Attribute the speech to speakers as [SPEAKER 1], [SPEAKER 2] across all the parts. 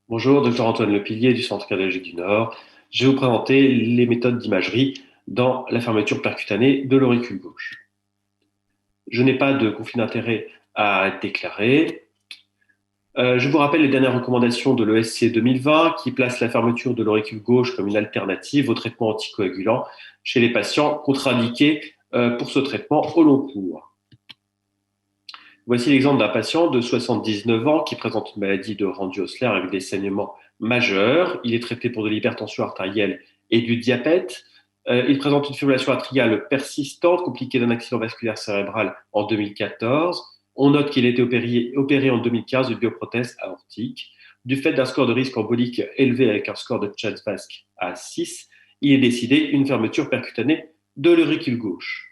[SPEAKER 1] Bonjour, docteur Antoine Lepillier du Centre cardiologique du Nord. Je vais vous présenter les méthodes d'imagerie dans la fermeture percutanée de l'auricule gauche. Je n'ai pas de conflit d'intérêt à déclarer. Je vous rappelle les dernières recommandations de l'ESC 2020 qui place la fermeture de l'auricule gauche comme une alternative au traitement anticoagulant chez les patients contre-indiqués pour ce traitement au long cours. Voici l'exemple d'un patient de 79 ans qui présente une maladie de Randy-Osler avec des saignements majeurs. Il est traité pour de l'hypertension artérielle et du diabète. Il présente une fibrillation atriale persistante compliquée d'un accident vasculaire cérébral en 2014. On note qu'il a été opéré en 2015 de bioprothèse aortique. Du fait d'un score de risque embolique élevé avec un score de Chudds-Vasc à 6, il est décidé une fermeture percutanée de l'auricule gauche.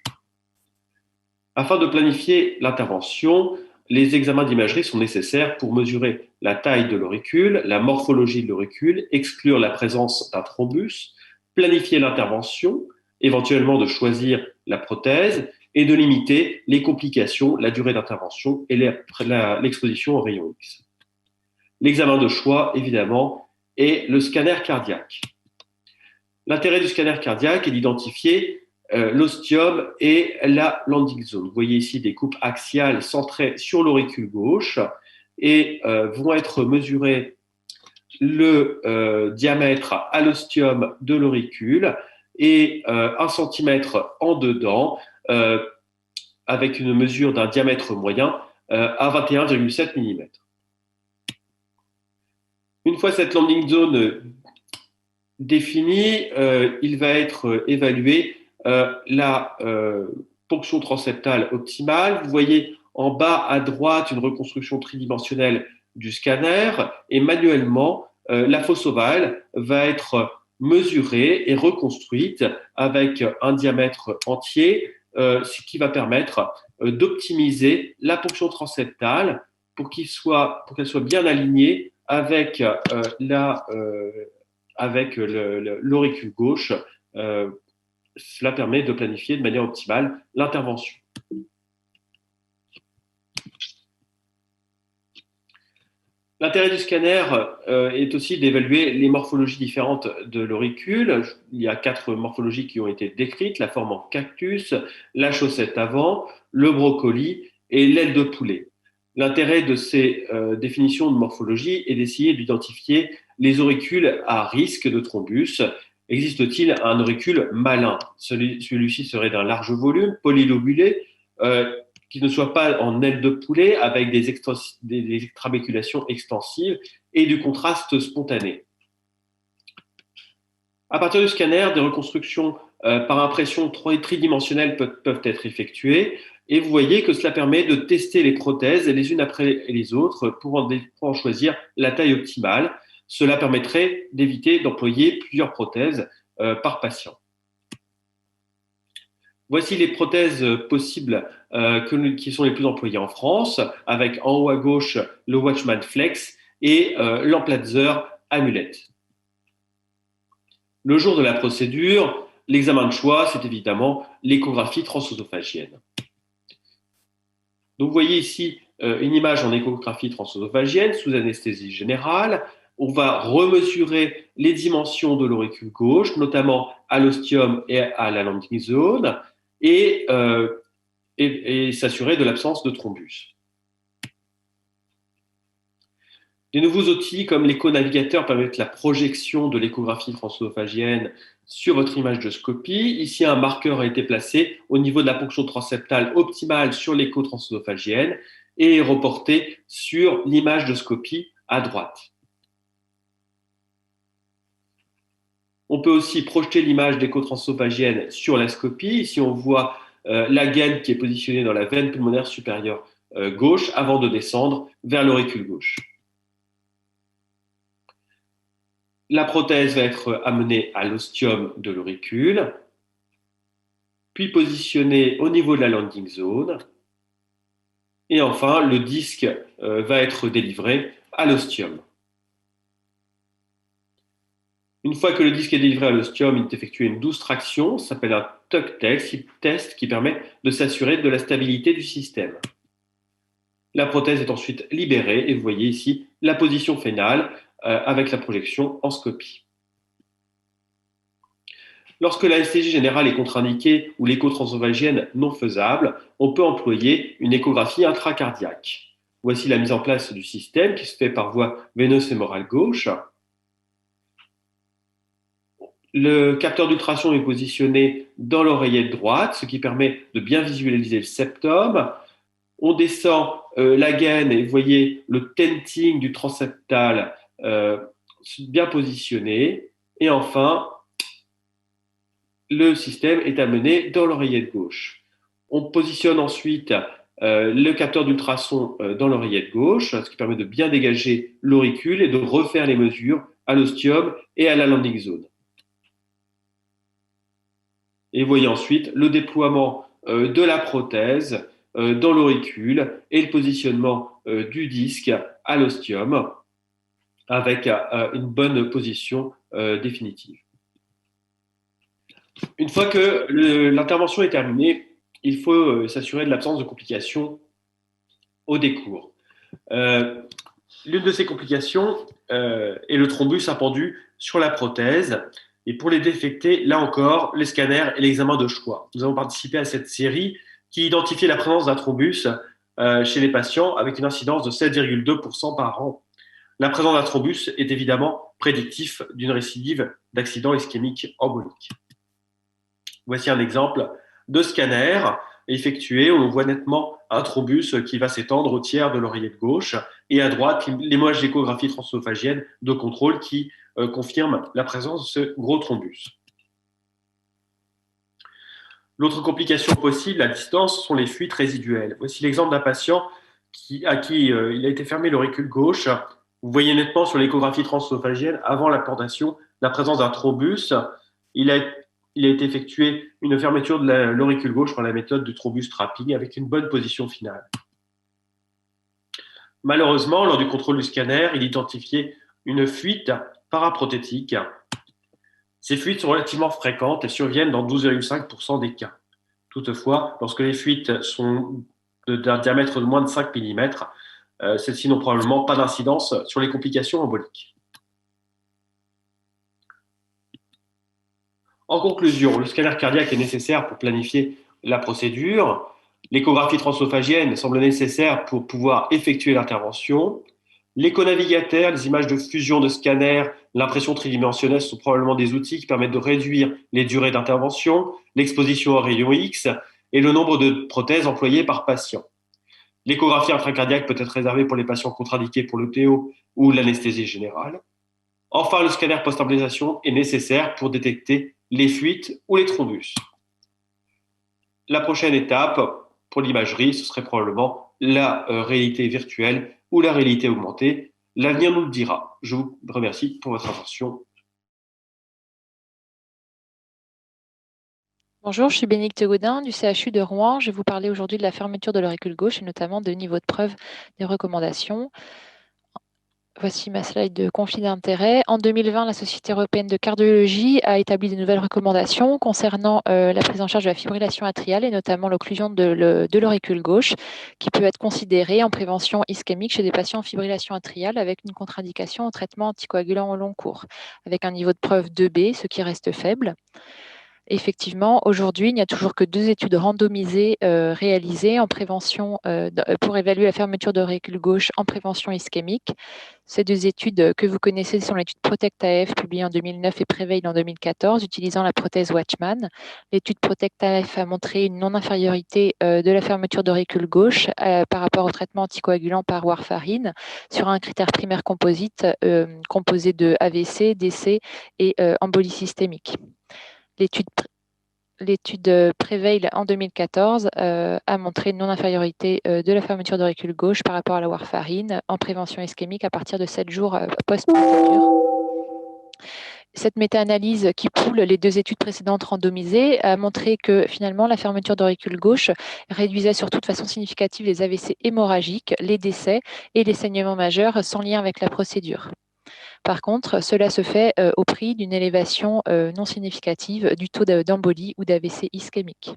[SPEAKER 1] Afin de planifier l'intervention, les examens d'imagerie sont nécessaires pour mesurer la taille de l'auricule, la morphologie de l'auricule, exclure la présence d'un thrombus, planifier l'intervention, éventuellement de choisir la prothèse et de limiter les complications, la durée d'intervention et l'exposition aux rayons X. L'examen de choix, évidemment, est le scanner cardiaque. L'intérêt du scanner cardiaque est d'identifier l'ostium et la landing zone. Vous voyez ici des coupes axiales centrées sur l'auricule gauche et vont être mesurées le diamètre à l'ostium de l'auricule et 1 cm en dedans avec une mesure d'un diamètre moyen à 21,7 mm. Une fois cette landing zone définie, il va être évalué la ponction transeptale optimale. Vous voyez en bas à droite une reconstruction tridimensionnelle du scanner et manuellement, la fosse ovale va être mesurée et reconstruite avec un diamètre entier, ce qui va permettre d'optimiser la ponction transeptale pour qu'elle soit bien alignée avec l'auricule gauche. Cela permet de planifier de manière optimale l'intervention. L'intérêt du scanner est aussi d'évaluer les morphologies différentes de l'auricule. Il y a 4 morphologies qui ont été décrites, la forme en cactus, la chaussette avant, le brocoli et l'aile de poulet. L'intérêt de ces définitions de morphologie est d'essayer d'identifier les auricules à risque de thrombus. Existe-t-il un auricule malin? Celui-ci serait d'un large volume, polylobulé, qui ne soit pas en aile de poulet avec des extrabéculations extensives et du contraste spontané. À partir du scanner, des reconstructions par impression tridimensionnelle peuvent être effectuées et vous voyez que cela permet de tester les prothèses les unes après les autres pour en choisir la taille optimale. Cela permettrait d'éviter d'employer plusieurs prothèses par patient. Voici les prothèses possibles qui sont les plus employées en France, avec en haut à gauche le Watchman Flex et l'Emplatzer Amulette. Le jour de la procédure, l'examen de choix, c'est évidemment l'échographie transœsophagienne. Donc vous voyez ici une image en échographie transœsophagienne sous anesthésie générale. On va remesurer les dimensions de l'auricule gauche, notamment à l'ostium et à la landing zone, et s'assurer de l'absence de thrombus. Des nouveaux outils comme l'écho-navigateur permettent la projection de l'échographie transœsophagienne sur votre image de scopie. Ici, un marqueur a été placé au niveau de la ponction transeptale optimale sur l'écho transœsophagienne et est reporté sur l'image de scopie à droite. On peut aussi projeter l'image d'écho transœsophagienne sur la scopie. Ici, on voit la gaine qui est positionnée dans la veine pulmonaire supérieure gauche avant de descendre vers l'auricule gauche. La prothèse va être amenée à l'ostium de l'auricule, puis positionnée au niveau de la landing zone. Et enfin, le disque va être délivré à l'ostium. Une fois que le disque est délivré à l'ostium, il est effectué une douce traction, ça s'appelle un tuck test qui permet de s'assurer de la stabilité du système. La prothèse est ensuite libérée et vous voyez ici la position finale avec la projection en scopie. Lorsque l'anesthésie générale est contre-indiquée ou l'écho transovagien non faisable, on peut employer une échographie intracardiaque. Voici la mise en place du système qui se fait par voie veineuse fémorale gauche. Le capteur d'ultrason est positionné dans l'oreillette droite, ce qui permet de bien visualiser le septum. On descend la gaine et vous voyez le tenting du transseptal bien positionné. Et enfin, le système est amené dans l'oreillette gauche. On positionne ensuite le capteur d'ultrason dans l'oreillette gauche, ce qui permet de bien dégager l'auricule et de refaire les mesures à l'ostium et à la landing zone. Et vous voyez ensuite le déploiement de la prothèse dans l'auricule et le positionnement du disque à l'ostium avec une bonne position définitive. Une fois que l'intervention est terminée, il faut s'assurer de l'absence de complications au décours. L'une de ces complications est le thrombus impendu sur la prothèse. Et pour les détecter, là encore, les scanners et l'examen de choix. Nous avons participé à cette série qui identifiait la présence d'un thrombus chez les patients avec une incidence de 7,2% par an. La présence d'un thrombus est évidemment prédictif d'une récidive d'accident ischémique embolique. Voici un exemple de scanner effectué où on voit nettement un thrombus qui va s'étendre au tiers de l'oreillette gauche et à droite l'image d'échographie transophagienne de contrôle qui confirme la présence de ce gros thrombus. L'autre complication possible à distance sont les fuites résiduelles. Voici l'exemple d'un patient à qui il a été fermé l'auricule gauche. Vous voyez nettement sur l'échographie transophagienne avant l'implantation la présence d'un thrombus. Il a été effectué une fermeture de l'auricule gauche par la méthode de thrombus trapping avec une bonne position finale. Malheureusement, lors du contrôle du scanner, il identifiait une fuite paraprothétique. Ces fuites sont relativement fréquentes et surviennent dans 12,5% des cas. Toutefois, lorsque les fuites sont d'un diamètre de moins de 5 mm, celles-ci n'ont probablement pas d'incidence sur les complications emboliques. En conclusion, le scanner cardiaque est nécessaire pour planifier la procédure. L'échographie transophagienne semble nécessaire pour pouvoir effectuer l'intervention. L'éconavigateur, les images de fusion de scanner, l'impression tridimensionnelle sont probablement des outils qui permettent de réduire les durées d'intervention, l'exposition aux rayons X et le nombre de prothèses employées par patient. L'échographie intracardiaque peut être réservée pour les patients contre-indiqués pour le TO ou l'anesthésie générale. Enfin, le scanner post-embolisation est nécessaire pour détecter les fuites ou les thrombus. La prochaine étape pour l'imagerie, ce serait probablement la réalité virtuelle ou la réalité augmentée. L'avenir nous le dira. Je vous remercie pour votre attention.
[SPEAKER 2] Bonjour, je suis Bénédicte Gaudin du CHU de Rouen. Je vais vous parler aujourd'hui de la fermeture de l'auricule gauche et notamment de niveau de preuve des recommandations. Voici ma slide de conflit d'intérêts. En 2020, la Société européenne de cardiologie a établi de nouvelles recommandations concernant la prise en charge de la fibrillation atriale et notamment l'occlusion de l'auricule gauche qui peut être considérée en prévention ischémique chez des patients en fibrillation atriale avec une contre-indication au traitement anticoagulant au long cours, avec un niveau de preuve 2B, ce qui reste faible. Effectivement, aujourd'hui, il n'y a toujours que 2 études randomisées réalisées en prévention pour évaluer la fermeture de l'auricule gauche en prévention ischémique. Ces 2 études que vous connaissez sont l'étude PROTECT-AF publiée en 2009 et PREVAIL en 2014 utilisant la prothèse Watchman. L'étude PROTECT-AF a montré une non-infériorité de la fermeture d'auricule gauche par rapport au traitement anticoagulant par warfarine sur un critère primaire composite composé de AVC, décès et embolie systémique. L'étude PREVAIL en 2014 a montré une non-infériorité de la fermeture d'auricule gauche par rapport à la warfarine en prévention ischémique à partir de 7 jours post-procédure. Cette méta-analyse qui poule les 2 études précédentes randomisées a montré que finalement la fermeture d'auricule gauche réduisait surtout de façon significative les AVC hémorragiques, les décès et les saignements majeurs sans lien avec la procédure. Par contre, cela se fait au prix d'une élévation non significative du taux d'embolie ou d'AVC ischémique.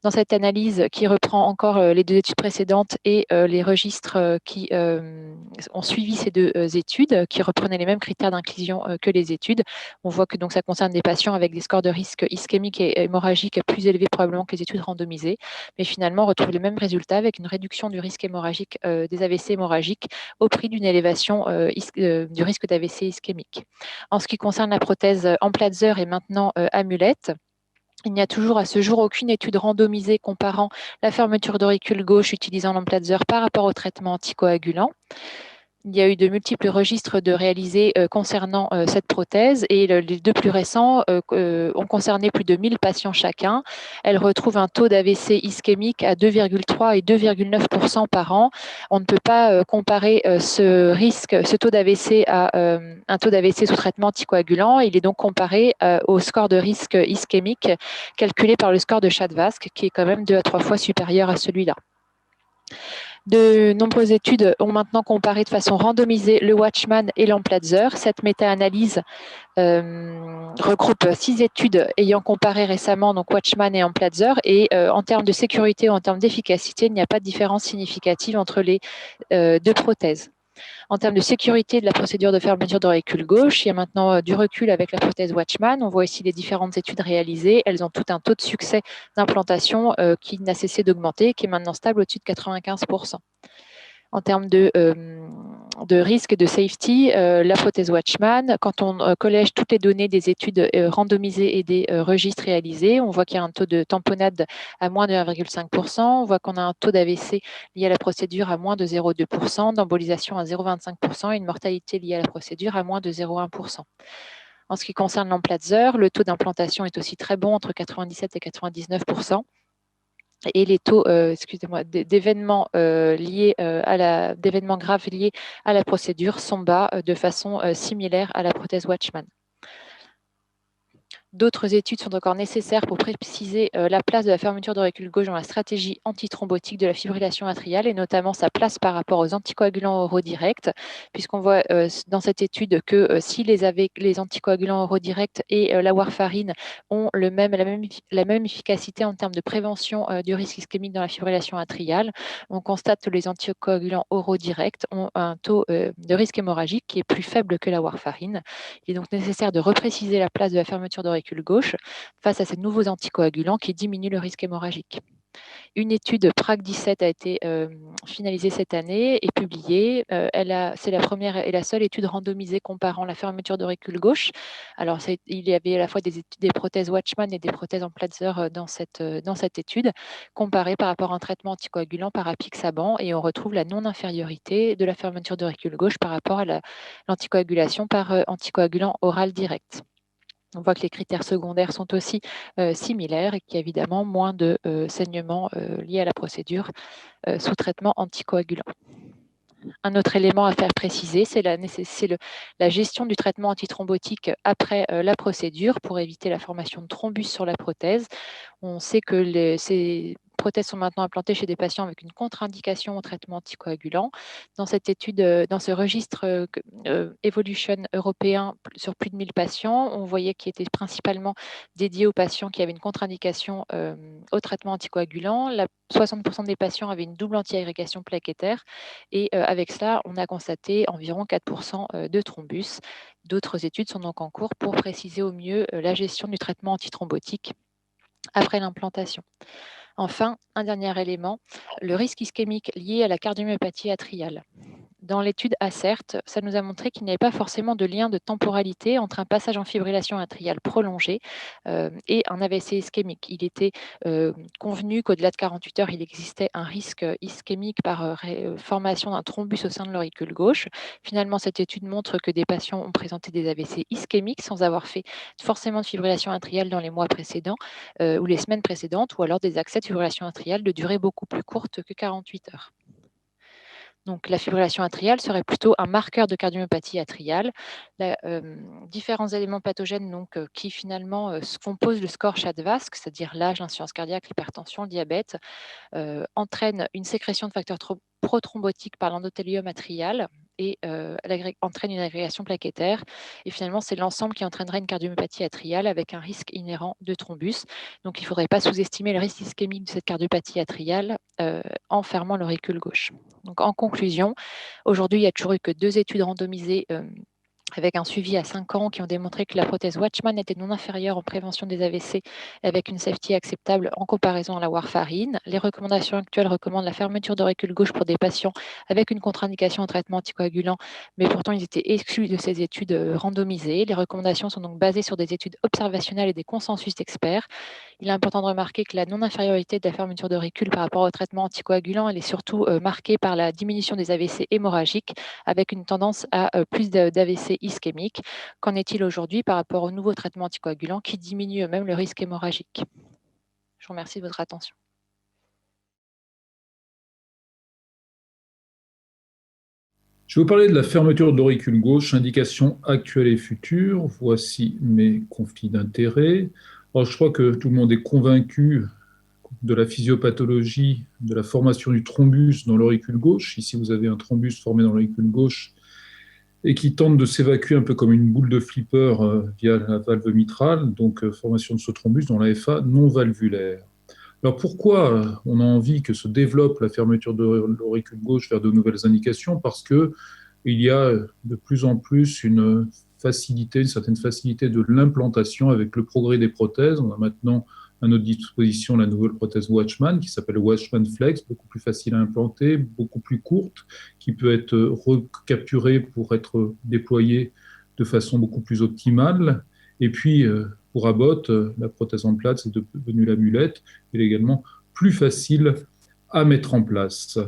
[SPEAKER 2] Dans cette analyse qui reprend encore les deux études précédentes et les registres qui ont suivi ces deux études, qui reprenaient les mêmes critères d'inclusion que les études, on voit que donc, ça concerne des patients avec des scores de risque ischémique et hémorragique plus élevés probablement que les études randomisées, mais finalement on retrouve les mêmes résultats avec une réduction du risque hémorragique des AVC hémorragiques au prix d'une élévation du risque d'AVC ischémique. En ce qui concerne la prothèse Amplatzer et maintenant Amulette, il n'y a toujours à ce jour aucune étude randomisée comparant la fermeture d'auricule gauche utilisant l'Amplatzer par rapport au traitement anticoagulant. Il y a eu de multiples registres de réalisés concernant cette prothèse et les deux plus récents ont concerné plus de 1000 patients chacun. Elle retrouve un taux d'AVC ischémique à 2,3 et 2,9% par an. On ne peut pas comparer ce taux d'AVC à un taux d'AVC sous traitement anticoagulant. Il est donc comparé au score de risque ischémique calculé par le score de Chadvask, qui est quand même 2 à 3 fois supérieur à celui-là. De nombreuses études ont maintenant comparé de façon randomisée le Watchman et l'Amplatzer. Cette méta-analyse regroupe 6 études ayant comparé récemment donc Watchman et Amplatzer et en termes de sécurité ou en termes d'efficacité, il n'y a pas de différence significative entre les deux prothèses. En termes de sécurité de la procédure de fermeture d'auricule gauche, il y a maintenant du recul avec la prothèse Watchman. On voit ici les différentes études réalisées. Elles ont tout un taux de succès d'implantation qui n'a cessé d'augmenter, qui est maintenant stable au-dessus de 95%. En termes de risque et de safety, la prothèse Watchman, quand on collège toutes les données des études randomisées et des registres réalisés, on voit qu'il y a un taux de tamponnade à moins de 1,5%, on voit qu'on a un taux d'AVC lié à la procédure à moins de 0,2%, d'embolisation à 0,25% et une mortalité liée à la procédure à moins de 0,1%. En ce qui concerne l'Amplatzer, le taux d'implantation est aussi très bon, entre 97 et 99%. Et les taux d'événements d'événements graves liés à la procédure sont bas de façon similaire à la prothèse Watchman. D'autres études sont encore nécessaires pour préciser la place de la fermeture d'auricule gauche dans la stratégie antithrombotique de la fibrillation atriale et notamment sa place par rapport aux anticoagulants oraux directs, puisqu'on voit dans cette étude que si les anticoagulants oraux directs et la warfarine ont la même efficacité en termes de prévention du risque ischémique dans la fibrillation atriale, on constate que les anticoagulants oraux directs ont un taux de risque hémorragique qui est plus faible que la warfarine. Il est donc nécessaire de repréciser la place de la fermeture d'auricule gauche face à ces nouveaux anticoagulants qui diminuent le risque hémorragique. Une étude PRAC-17 a été finalisée cette année et publiée. C'est la première et la seule étude randomisée comparant la fermeture d'auricule gauche. Alors, il y avait à la fois des prothèses Watchman et des prothèses Amplatzer dans cette étude, comparées par rapport à un traitement anticoagulant par apixaban, et on retrouve la non-infériorité de la fermeture d'auricule gauche par rapport à l'anticoagulation par anticoagulant oral direct. On voit que les critères secondaires sont aussi similaires et qu'il y a évidemment moins de saignements liés à la procédure sous traitement anticoagulant. Un autre élément à faire préciser, c'est la gestion du traitement antithrombotique après la procédure pour éviter la formation de thrombus sur la prothèse. On sait que ces prothèses sont maintenant implantées chez des patients avec une contre-indication au traitement anticoagulant. Dans cette étude, dans ce registre Evolution européen sur plus de 1000 patients, on voyait qu'il était principalement dédié aux patients qui avaient une contre-indication au traitement anticoagulant. 60% des patients avaient une double antiagrégation plaquettaire et avec cela, on a constaté environ 4% de thrombus. D'autres études sont donc en cours pour préciser au mieux la gestion du traitement antithrombotique après l'implantation. Enfin, un dernier élément, le risque ischémique lié à la cardiomyopathie atriale. Dans l'étude ACERT, ça nous a montré qu'il n'y avait pas forcément de lien de temporalité entre un passage en fibrillation atriale prolongée et un AVC ischémique. Il était convenu qu'au-delà de 48 heures, il existait un risque ischémique par formation d'un thrombus au sein de l'auricule gauche. Finalement, cette étude montre que des patients ont présenté des AVC ischémiques sans avoir fait forcément de fibrillation atriale dans les mois précédents ou les semaines précédentes, ou alors des accès de fibrillation atriale de durée beaucoup plus courte que 48 heures. Donc, la fibrillation atriale serait plutôt un marqueur de cardiomyopathie atriale. Différents éléments pathogènes qui finalement composent le score Chadvask, c'est-à-dire l'âge, l'insuffisance cardiaque, l'hypertension, le diabète, entraînent une sécrétion de facteurs prothrombotiques par l'endothélium atrial et entraîne une agrégation plaquettaire. Et finalement, c'est l'ensemble qui entraînerait une cardiomyopathie atriale avec un risque inhérent de thrombus. Donc, il ne faudrait pas sous-estimer le risque ischémique de cette cardiopathie atriale en fermant l'auricule gauche. Donc, en conclusion, aujourd'hui, il n'y a toujours eu que 2 études randomisées avec un suivi à 5 ans qui ont démontré que la prothèse Watchman était non inférieure en prévention des AVC avec une safety acceptable en comparaison à la warfarine. Les recommandations actuelles recommandent la fermeture d'auricule gauche pour des patients avec une contre-indication en traitement anticoagulant, mais pourtant ils étaient exclus de ces études randomisées. Les recommandations sont donc basées sur des études observationnelles et des consensus d'experts. Il est important de remarquer que la non-infériorité de la fermeture d'auricule par rapport au traitement anticoagulant, elle est surtout marquée par la diminution des AVC hémorragiques avec une tendance à plus d'AVC ischémiques. Qu'en est-il aujourd'hui par rapport aux nouveaux traitements anticoagulants qui diminuent eux-mêmes le risque hémorragique? Je vous remercie de votre attention.
[SPEAKER 3] Je vais vous parler de la fermeture de l'auricule gauche, indication actuelle et future. Voici mes conflits d'intérêts. Alors, je crois que tout le monde est convaincu de la physiopathologie, de la formation du thrombus dans l'auricule gauche. Ici, vous avez un thrombus formé dans l'auricule gauche et qui tente de s'évacuer un peu comme une boule de flipper via la valve mitrale, donc formation de ce thrombus dans la FA non valvulaire. Alors pourquoi on a envie que se développe la fermeture de l'auricule gauche vers de nouvelles indications? Parce qu'il y a de plus en plus une certaine facilité de l'implantation avec le progrès des prothèses. On a maintenant à notre disposition la nouvelle prothèse Watchman qui s'appelle Watchman Flex, beaucoup plus facile à implanter, beaucoup plus courte, qui peut être recapturée pour être déployée de façon beaucoup plus optimale. Et puis, pour Abbott, la prothèse en plate, c'est devenu la mulette. Elle est également plus facile à mettre en place.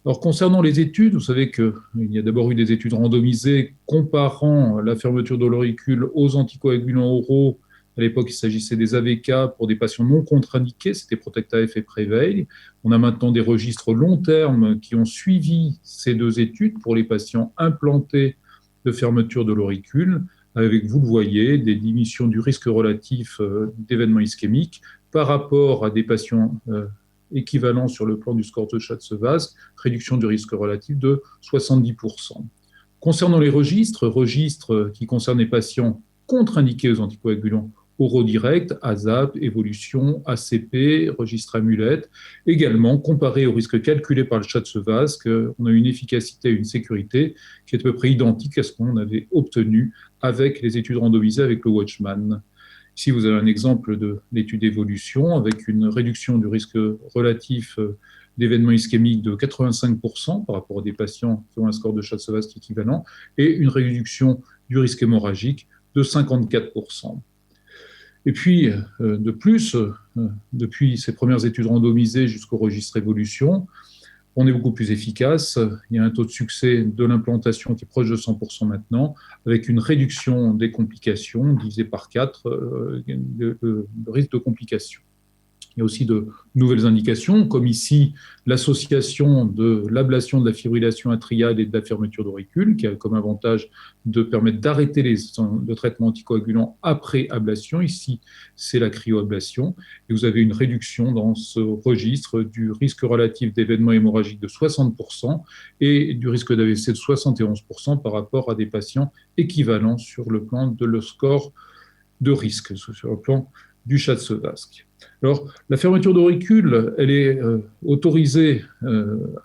[SPEAKER 3] Alors, concernant les études, vous savez qu'il y a d'abord eu des études randomisées comparant la fermeture de l'auricule aux anticoagulants oraux. À l'époque, il s'agissait des AVK pour des patients non contre-indiqués, c'était Protecta-F et Prevail. On a maintenant des registres long terme qui ont suivi ces 2 études pour les patients implantés de fermeture de l'auricule, avec, vous le voyez, des diminutions du risque relatif d'événements ischémiques par rapport à des patients équivalents sur le plan du score de Schatzewaz, réduction du risque relatif de 70%. Concernant les registres qui concernent les patients contre-indiqués aux anticoagulants oraux directs, ASAP, évolution, ACP, registre amulette, également comparé au risque calculé par le Schatzewaz, on a une efficacité et une sécurité qui est à peu près identique à ce qu'on avait obtenu avec les études randomisées avec le Watchman. Ici, vous avez un exemple de l'étude d'évolution avec une réduction du risque relatif d'événements ischémiques de 85% par rapport à des patients qui ont un score de Schatzewaz qui est équivalent et une réduction du risque hémorragique de 54%. Et puis, de plus, depuis ces premières études randomisées jusqu'au registre évolution, on est beaucoup plus efficace. Il y a un taux de succès de l'implantation qui est proche de 100% maintenant, avec une réduction des complications divisée par 4, le risque de complications. Il y a aussi de nouvelles indications, comme ici l'association de l'ablation de la fibrillation atriale et de la fermeture d'auricule, qui a comme avantage de permettre d'arrêter le traitement anticoagulant après ablation. Ici, c'est la cryoablation. Et vous avez une réduction dans ce registre du risque relatif d'événements hémorragiques de 60% et du risque d'AVC de 71% par rapport à des patients équivalents sur le plan de leur score de risque, sur le plan du Schatzewaz. Alors, la fermeture d'auricule, elle est autorisée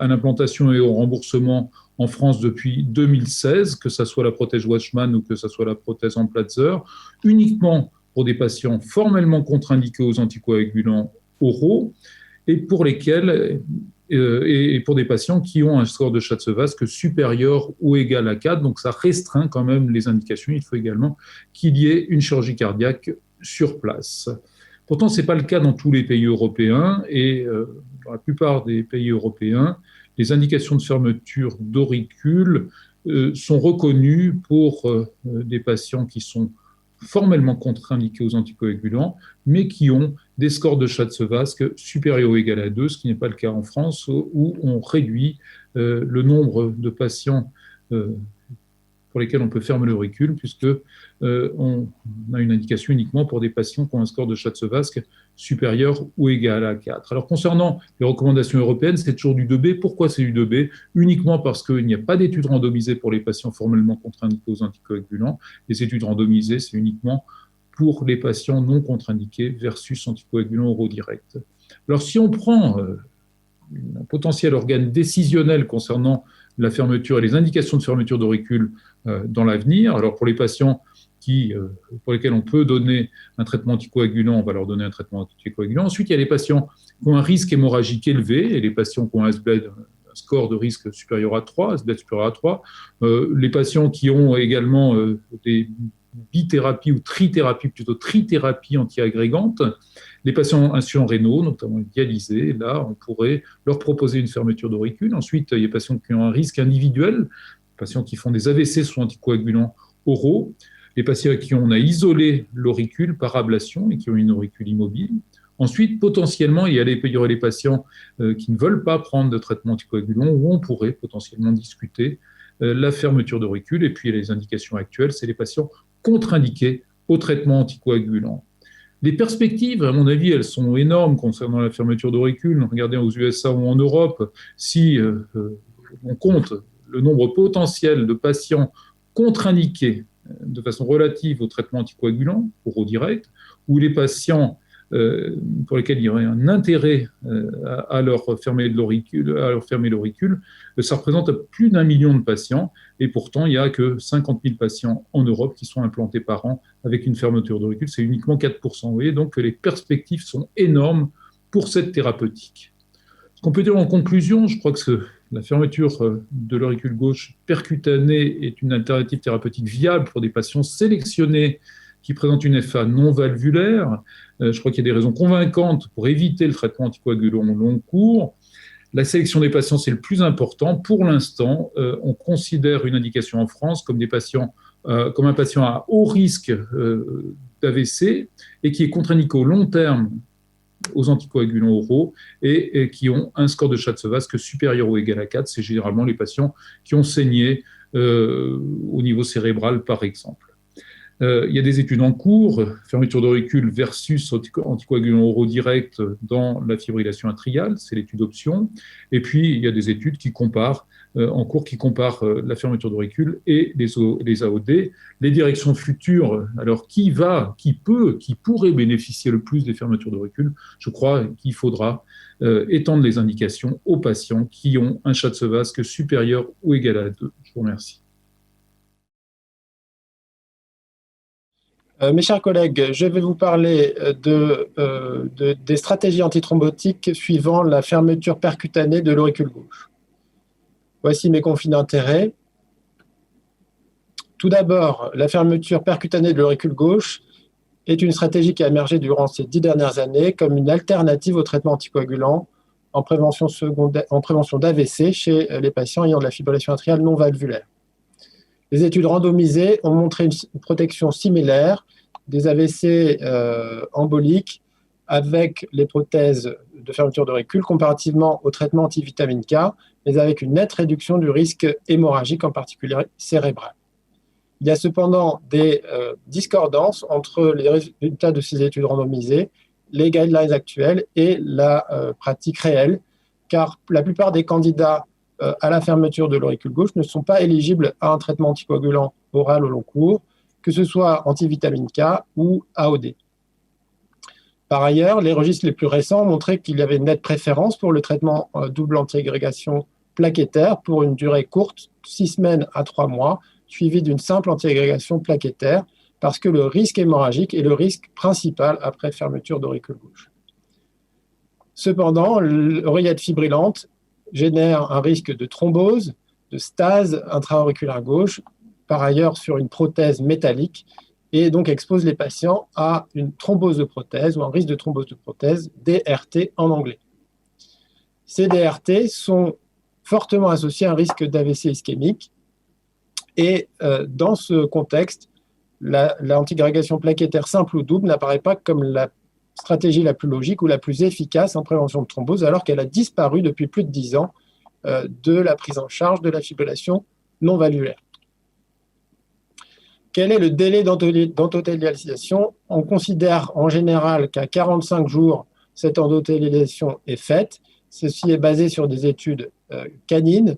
[SPEAKER 3] à l'implantation et au remboursement en France depuis 2016, que ce soit la prothèse Watchman ou que ce soit la prothèse en Platzer, uniquement pour des patients formellement contre-indiqués aux anticoagulants oraux et pour lesquels et pour des patients qui ont un score de Schatzewaz supérieur ou égal à 4, donc ça restreint quand même les indications. Il faut également qu'il y ait une chirurgie cardiaque sur place. Pourtant, ce n'est pas le cas dans tous les pays européens et dans la plupart des pays européens, les indications de fermeture d'auricule sont reconnues pour des patients qui sont formellement contre-indiqués aux anticoagulants, mais qui ont des scores de Schatzewaz supérieurs ou égal à 2, ce qui n'est pas le cas en France, où on réduit le nombre de patients pour lesquels on peut fermer l'auricule, puisque on a une indication uniquement pour des patients qui ont un score de Schatzewasque supérieur ou égal à 4. Alors, concernant les recommandations européennes, c'est toujours du 2B. Pourquoi c'est du 2B? Uniquement parce qu'il n'y a pas d'études randomisées pour les patients formellement contre-indiqués aux anticoagulants. Les études randomisées, c'est uniquement pour les patients non contre-indiqués versus anticoagulants oraux directs. Alors, si on prend un potentiel organe décisionnel concernant la fermeture et les indications de fermeture d'auricule dans l'avenir, alors pour les patients pour lesquels on peut donner un traitement anticoagulant, on va leur donner un traitement anticoagulant. Ensuite, il y a les patients qui ont un risque hémorragique élevé et les patients qui ont un score de risque supérieur à 3, SBLED supérieur à 3. Les patients qui ont également des bithérapies ou trithérapies, plutôt trithérapies antiagrégantes. Les patients insuffisants rénaux, notamment dialysés, là, on pourrait leur proposer une fermeture d'auricule. Ensuite, il y a des patients qui ont un risque individuel, les patients qui font des AVC sous anticoagulants oraux, les patients à qui on a isolé l'auricule par ablation et qui ont une auricule immobile. Ensuite, potentiellement, il y aurait les patients qui ne veulent pas prendre de traitement anticoagulant, où on pourrait potentiellement discuter la fermeture d'auricule. Et puis, les indications actuelles, c'est les patients contre-indiqués au traitement anticoagulant. Les perspectives, à mon avis, elles sont énormes concernant la fermeture d'auricule. Regardez aux USA ou en Europe, si on compte le nombre potentiel de patients contre-indiqués de façon relative au traitement anticoagulant, oraux direct, ou les patients pour lesquels il y aurait un intérêt à leur fermer l'auricule, ça représente plus d'1 million de patients, et pourtant il n'y a que 50 000 patients en Europe qui sont implantés par an avec une fermeture d'auricule, c'est uniquement 4%. Vous voyez donc que les perspectives sont énormes pour cette thérapeutique. Ce qu'on peut dire en conclusion, je crois que la fermeture de l'auricule gauche percutanée est une alternative thérapeutique viable pour des patients sélectionnés qui présentent une FA non valvulaire. Je crois qu'il y a des raisons convaincantes pour éviter le traitement anticoagulant au long cours. La sélection des patients, c'est le plus important. Pour l'instant, on considère une indication en France comme un patient à haut risque d'AVC et qui est contre-indiqué au long terme aux anticoagulants oraux et qui ont un score de Schatzewasque supérieur ou égal à 4. C'est généralement les patients qui ont saigné au niveau cérébral, par exemple. Il y a des études en cours, fermeture d'auricule versus anticoagulant oraux direct dans la fibrillation atriale, c'est l'étude option. Et puis, il y a des études en cours qui comparent la fermeture d'auricule et les AOD. Les directions futures, alors qui pourrait bénéficier le plus des fermetures d'auricule? Je crois qu'il faudra étendre les indications aux patients qui ont un Schatzewasque supérieur ou égal à 2. Je vous remercie.
[SPEAKER 4] Mes chers collègues, je vais vous parler des stratégies antithrombotiques suivant la fermeture percutanée de l'auricule gauche. Voici mes conflits d'intérêts. Tout d'abord, la fermeture percutanée de l'auricule gauche est une stratégie qui a émergé durant ces 10 dernières années comme une alternative au traitement anticoagulant en prévention d'AVC chez les patients ayant de la fibrillation atriale non valvulaire. Les études randomisées ont montré une protection similaire des AVC emboliques avec les prothèses de fermeture d'auricule comparativement au traitement antivitamine K, mais avec une nette réduction du risque hémorragique, en particulier cérébral. Il y a cependant des discordances entre les résultats de ces études randomisées, les guidelines actuels et la pratique réelle, car la plupart des candidats à la fermeture de l'auricule gauche ne sont pas éligibles à un traitement anticoagulant oral au long cours, que ce soit antivitamine K ou AOD. Par ailleurs, les registres les plus récents ont montré qu'il y avait une nette préférence pour le traitement double antiagrégation plaquettaire pour une durée courte, 6 semaines à 3 mois, suivie d'une simple antiagrégation plaquettaire, parce que le risque hémorragique est le risque principal après fermeture d'auricule gauche. Cependant, l'oreillette fibrillante génère un risque de thrombose, de stase intra-auriculaire gauche, par ailleurs sur une prothèse métallique, et donc expose les patients à une thrombose de prothèse ou un risque de thrombose de prothèse, DRT en anglais. Ces DRT sont fortement associés à un risque d'AVC ischémique, et dans ce contexte, l'antiagrégation plaquettaire simple ou double n'apparaît pas comme la stratégie la plus logique ou la plus efficace en prévention de thrombose, alors qu'elle a disparu depuis plus de 10 ans de la prise en charge de la fibrillation non valvulaire. Quel est le délai d'endothélialisation? On considère en général qu'à 45 jours, cette endothélialisation est faite. Ceci est basé sur des études canines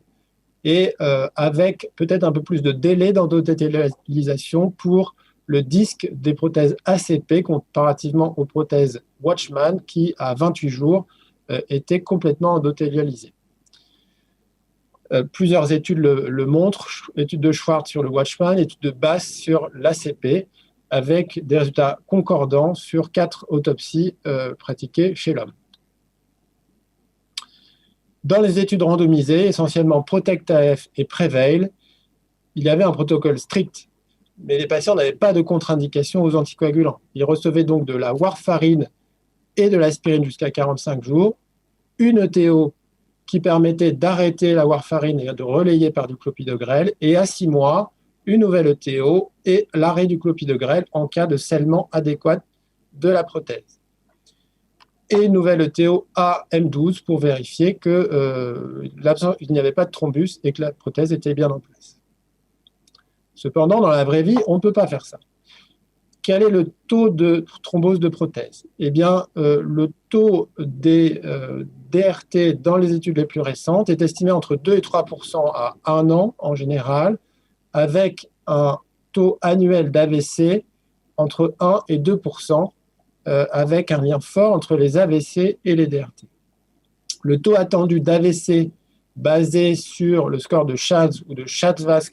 [SPEAKER 4] et avec peut-être un peu plus de délai d'endothélialisation pour le disque des prothèses ACP comparativement aux prothèses Watchman qui, à 28 jours, étaient complètement endothélialisées. Plusieurs études le montrent, étude de Schwartz sur le Watchman, étude de Bass sur l'ACP, avec des résultats concordants sur 4 autopsies pratiquées chez l'homme. Dans les études randomisées, essentiellement PROTECT-AF et PREVAIL, il y avait un protocole strict, mais les patients n'avaient pas de contre-indication aux anticoagulants. Ils recevaient donc de la warfarine et de l'aspirine jusqu'à 45 jours, une ETO qui permettait d'arrêter la warfarine et de relayer par du clopidogrel, et à 6 mois, une nouvelle ETO et l'arrêt du clopidogrel en cas de scellement adéquat de la prothèse. Et une nouvelle ETO à M12 pour vérifier qu'il n'y avait pas de thrombus et que la prothèse était bien en place. Cependant, dans la vraie vie, on ne peut pas faire ça. Quel est le taux de thrombose de prothèse? Eh bien, le taux des DRT dans les études les plus récentes est estimé entre 2 et 3% à 1 an en général, avec un taux annuel d'AVC entre 1 et 2%, avec un lien fort entre les AVC et les DRT. Le taux attendu d'AVC basé sur le score de Schatz ou de Schatz-Vas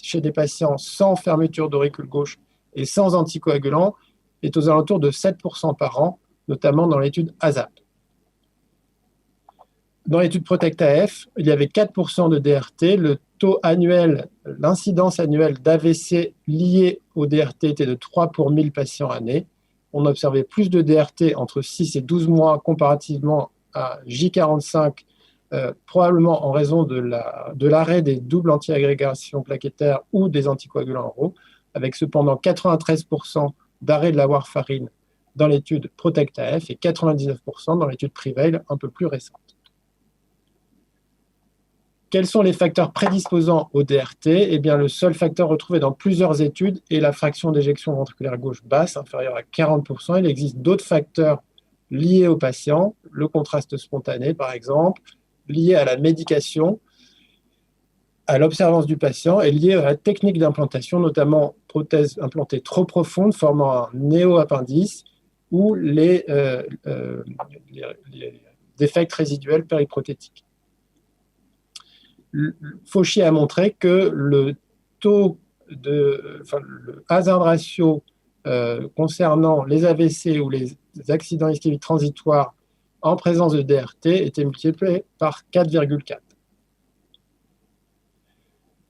[SPEAKER 4] chez des patients sans fermeture d'auricule gauche et sans anticoagulant est aux alentours de 7% par an, notamment dans l'étude ASAP. Dans l'étude PROTECT-AF, il y avait 4% de DRT. Le taux annuel, l'incidence annuelle d'AVC liée au DRT était de 3 pour 1000 patients année. On observait plus de DRT entre 6 et 12 mois comparativement à J45, probablement en raison de l'arrêt des doubles anti-agrégations plaquettaires ou des anticoagulants oraux, avec cependant 93% d'arrêt de la warfarine dans l'étude PROTECT-AF et 99% dans l'étude PREVAIL un peu plus récente. Quels sont les facteurs prédisposants au DRT? Eh bien, le seul facteur retrouvé dans plusieurs études est la fraction d'éjection ventriculaire gauche basse, inférieure à 40%. Il existe d'autres facteurs liés au patient, le contraste spontané par exemple, lié à la médication, à l'observance du patient et lié à la technique d'implantation, notamment prothèse implantée trop profonde formant un néo-appendice ou les défects résiduels périprothétiques. Fauchi a montré que le hazard ratio concernant les AVC ou les accidents ischémiques transitoires en présence de DRT était multiplié par 4,4.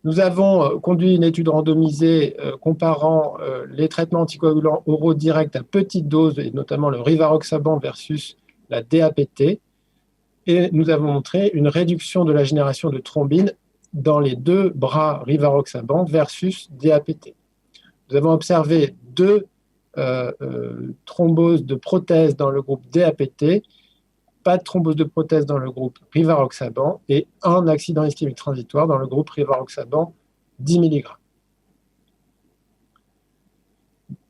[SPEAKER 4] Nous avons conduit une étude randomisée comparant les traitements anticoagulants oraux directs à petite dose, et notamment le rivaroxaban versus la DAPT, et nous avons montré une réduction de la génération de thrombine dans les 2 bras rivaroxaban versus DAPT. Nous avons observé 2 thromboses de prothèse dans le groupe DAPT, pas de thrombose de prothèse dans le groupe rivaroxaban et un accident ischémique transitoire dans le groupe rivaroxaban 10 mg.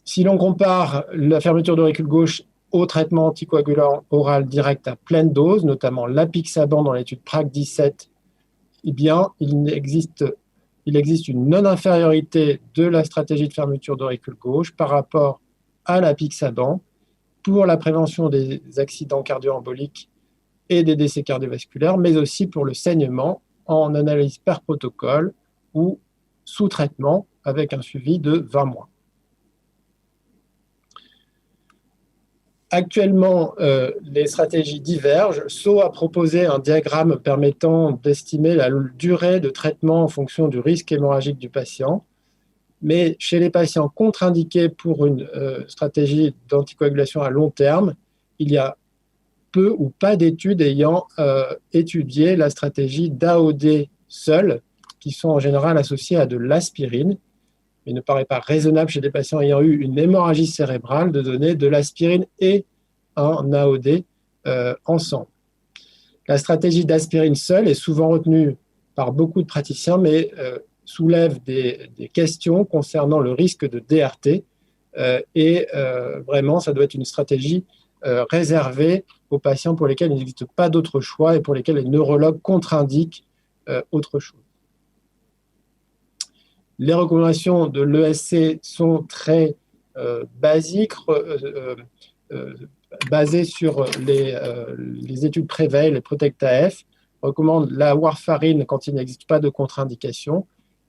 [SPEAKER 4] Si l'on compare la fermeture d'auricule gauche au traitement anticoagulant oral direct à pleine dose, notamment l'apixaban dans l'étude PRAC-17, eh bien, il existe une non-infériorité de la stratégie de fermeture d'auricule gauche par rapport à l'apixaban pour la prévention des accidents cardio-emboliques et des décès cardiovasculaires, mais aussi pour le saignement en analyse par protocole ou sous traitement avec un suivi de 20 mois. Actuellement, les stratégies divergent. SO a proposé un diagramme permettant d'estimer la durée de traitement en fonction du risque hémorragique du patient. Mais chez les patients contre-indiqués pour une stratégie d'anticoagulation à long terme, il y a peu ou pas d'études ayant étudié la stratégie d'AOD seule, qui sont en général associées à de l'aspirine. Il ne paraît pas raisonnable chez des patients ayant eu une hémorragie cérébrale de donner de l'aspirine et un AOD ensemble. La stratégie d'aspirine seule est souvent retenue par beaucoup de praticiens, mais soulève des questions concernant le risque de DRT et vraiment, ça doit être une stratégie réservée aux patients pour lesquels il n'existe pas d'autre choix et pour lesquels les neurologues contre-indiquent autre chose. Les recommandations de l'ESC sont très basiques, basées sur les études Prevail, les Protect-AF, recommandent la warfarine quand il n'existe pas de contre-indication.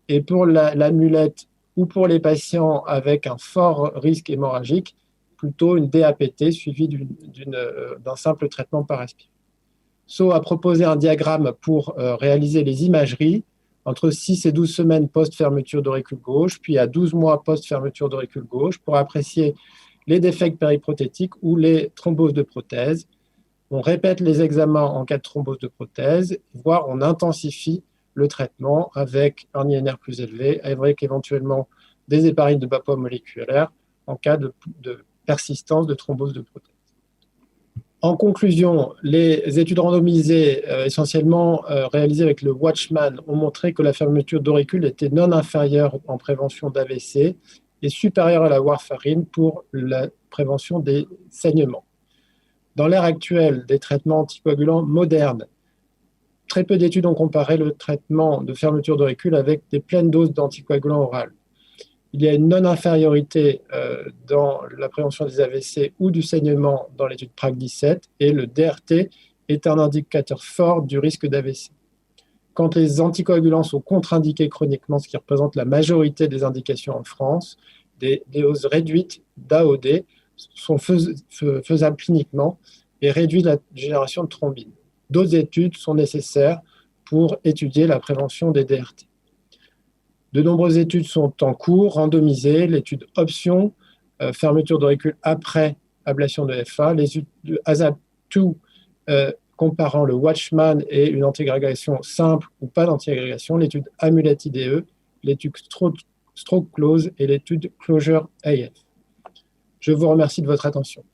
[SPEAKER 4] Et pour l'amulette ou pour les patients avec un fort risque hémorragique, plutôt une DAPT suivie d'un simple traitement par aspirine. So a proposé un diagramme pour réaliser les imageries entre 6 et 12 semaines post-fermeture d'auricule gauche, puis à 12 mois post-fermeture d'auricule gauche, pour apprécier les défects périprothétiques ou les thromboses de prothèse. On répète les examens en cas de thrombose de prothèse, voire on intensifie le traitement avec un INR plus élevé, avec éventuellement des héparines de bas poids moléculaire en cas de persistance de thrombose de prothèse. En conclusion, les études randomisées essentiellement réalisées avec le Watchman ont montré que la fermeture d'auricule était non inférieure en prévention d'AVC et supérieure à la warfarine pour la prévention des saignements. Dans l'ère actuelle des traitements anticoagulants modernes, très peu d'études ont comparé le traitement de fermeture d'auricule avec des pleines doses d'anticoagulants orales. Il y a une non-infériorité dans la prévention des AVC ou du saignement dans l'étude PRAC-17 et le DRT est un indicateur fort du risque d'AVC. Quand les anticoagulants sont contre-indiqués chroniquement, ce qui représente la majorité des indications en France, des doses réduites d'AOD sont faisables cliniquement et réduisent la génération de thrombine. D'autres études sont nécessaires pour étudier la prévention des DRT. De nombreuses études sont en cours, randomisées, l'étude option, fermeture d'auricule après ablation de FA, les études de ASAP2 comparant le Watchman et une antiagrégation simple ou pas d'antiagrégation, l'étude Amulet IDE, l'étude Stroke Close et l'étude Closure AF. Je vous remercie de votre attention.